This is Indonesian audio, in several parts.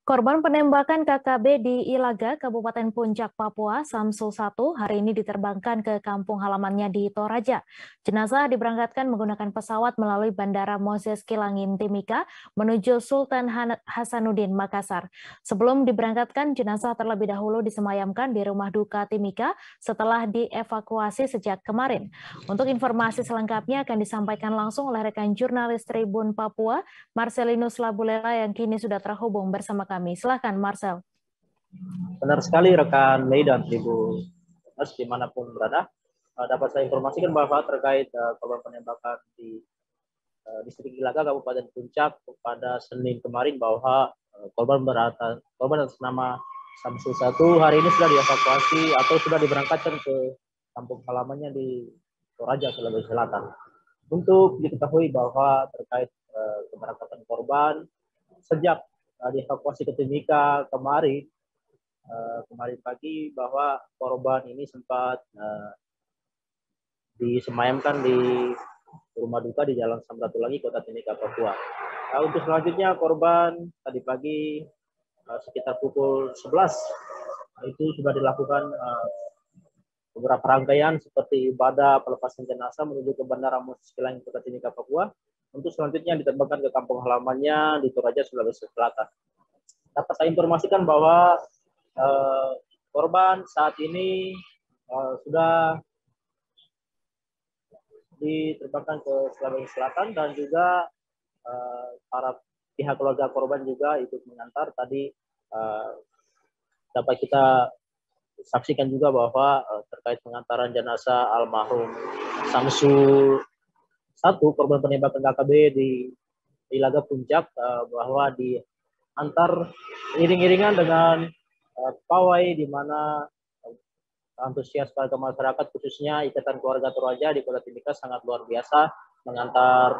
Korban penembakan KKB di Ilaga, Kabupaten Puncak, Papua, Samsul 1, hari ini diterbangkan ke kampung halamannya di Toraja. Jenazah diberangkatkan menggunakan pesawat melalui Bandara Moses Kilangin Timika menuju Sultan Hasanuddin, Makassar. Sebelum diberangkatkan, jenazah terlebih dahulu disemayamkan di rumah duka Timika setelah dievakuasi sejak kemarin. Untuk informasi selengkapnya akan disampaikan langsung oleh rekan jurnalis Tribun Papua, Marcelinus Labulela yang kini sudah terhubung bersama kami. Silakan, Marcel. Benar sekali rekan Mei dan Tribuners dimanapun berada. Dapat saya informasikan bahwa terkait korban penembakan di distrik Ilaga, Kabupaten Puncak pada Senin kemarin bahwa korban atas nama Samsul 1 hari ini sudah dievakuasi atau sudah diberangkatkan ke kampung halamannya di Toraja, Sulawesi Selatan. Untuk diketahui bahwa terkait keberangkatan korban sejak dievakuasi ke Timika kemarin pagi bahwa korban ini sempat disemayamkan di rumah duka di Jalan Samratulangi, Kota Timika, Papua. Untuk selanjutnya korban tadi pagi sekitar pukul 11 itu sudah dilakukan beberapa rangkaian seperti ibadah pelepasan jenazah menuju ke Bandara Moses Kilangin, Kota Timika, Papua. Untuk selanjutnya diterbangkan ke kampung halamannya di Toraja, Sulawesi Selatan. Dapat saya informasikan bahwa korban saat ini sudah diterbangkan ke Sulawesi Selatan dan juga para pihak keluarga korban juga ikut mengantar. Tadi dapat kita saksikan juga bahwa terkait pengantaran jenazah almarhum Samsul 1, korban penembakan KKB di Ilaga Puncak, bahwa diantar iring-iringan dengan pawai di mana antusias warga masyarakat khususnya Ikatan Keluarga Toraja di Kota Timika sangat luar biasa mengantar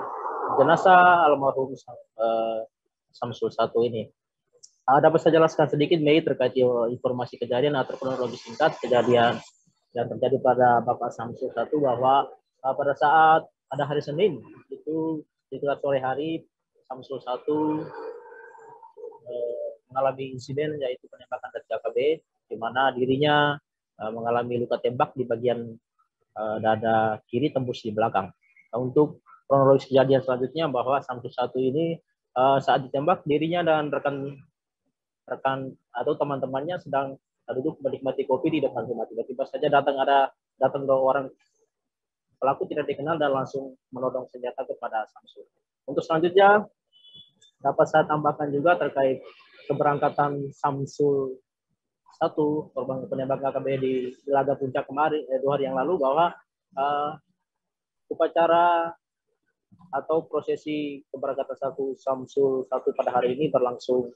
jenazah almarhum Samsul 1 ini. Dapat saya jelaskan sedikit Mei terkait informasi kejadian atau kronologi singkat kejadian yang terjadi pada Bapak Samsul 1, bahwa pada saat pada hari Senin itu sekitar sore hari Samsul 1 mengalami insiden yaitu penembakan dari KKB, di mana dirinya mengalami luka tembak di bagian dada kiri tembus di belakang. Untuk kronologis kejadian selanjutnya bahwa Samsul 1 ini saat ditembak dirinya dan rekan atau teman-temannya sedang duduk menikmati kopi di depan rumah. Tiba-tiba saja datang dua orang pelaku tidak dikenal dan langsung menodong senjata kepada Samsul. Untuk selanjutnya dapat saya tambahkan juga terkait keberangkatan Samsul 1, korban penembakan KKB di Ilaga Puncak kemarin 2 hari yang lalu, bahwa upacara atau prosesi keberangkatan Samsul 1 pada hari ini berlangsung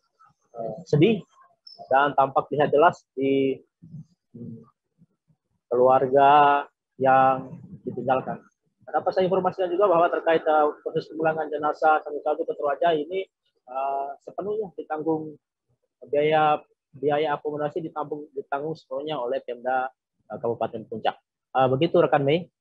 sedih dan tampak lihat jelas di keluarga yang ditinggalkan. Dapat saya informasikan juga bahwa terkait proses pemulangan jenazah Samsul 1 ke Toraja ini sepenuhnya ditanggung biaya akomodasi ditanggung sepenuhnya oleh Pemda Kabupaten Puncak. Begitu rekan Mei.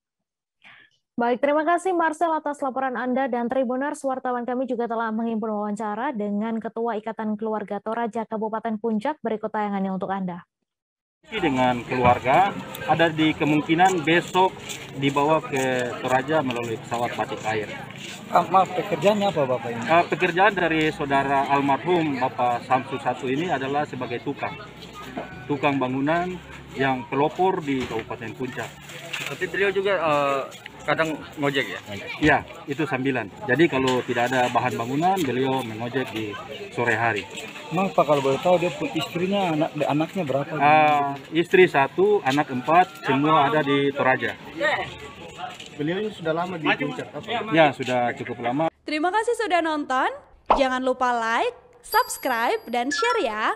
Baik, terima kasih Marcel atas laporan Anda, dan Tribuners, wartawan kami juga telah menghimpun wawancara dengan Ketua Ikatan Keluarga Toraja Kabupaten Puncak. Berikut tayangannya untuk Anda. Dengan keluarga ada di kemungkinan besok dibawa ke Toraja melalui pesawat Batik Air. Maaf, pekerjaannya apa Bapak ini? Pekerjaan dari saudara almarhum Bapak Samsul 1 ini adalah sebagai tukang bangunan yang pelopor di Kabupaten Puncak. Tapi beliau juga kadang ngojek ya? Ya, itu sambilan. Jadi kalau tidak ada bahan bangunan, beliau mengojek di sore hari. Emang Pak, kalau boleh tahu dia istrinya, anaknya berapa? Istri 1, anak 4, semua ada di Toraja. Beliau ini sudah lama di Puncak apa? Ya, sudah cukup lama. Terima kasih sudah nonton. Jangan lupa like, subscribe, dan share ya.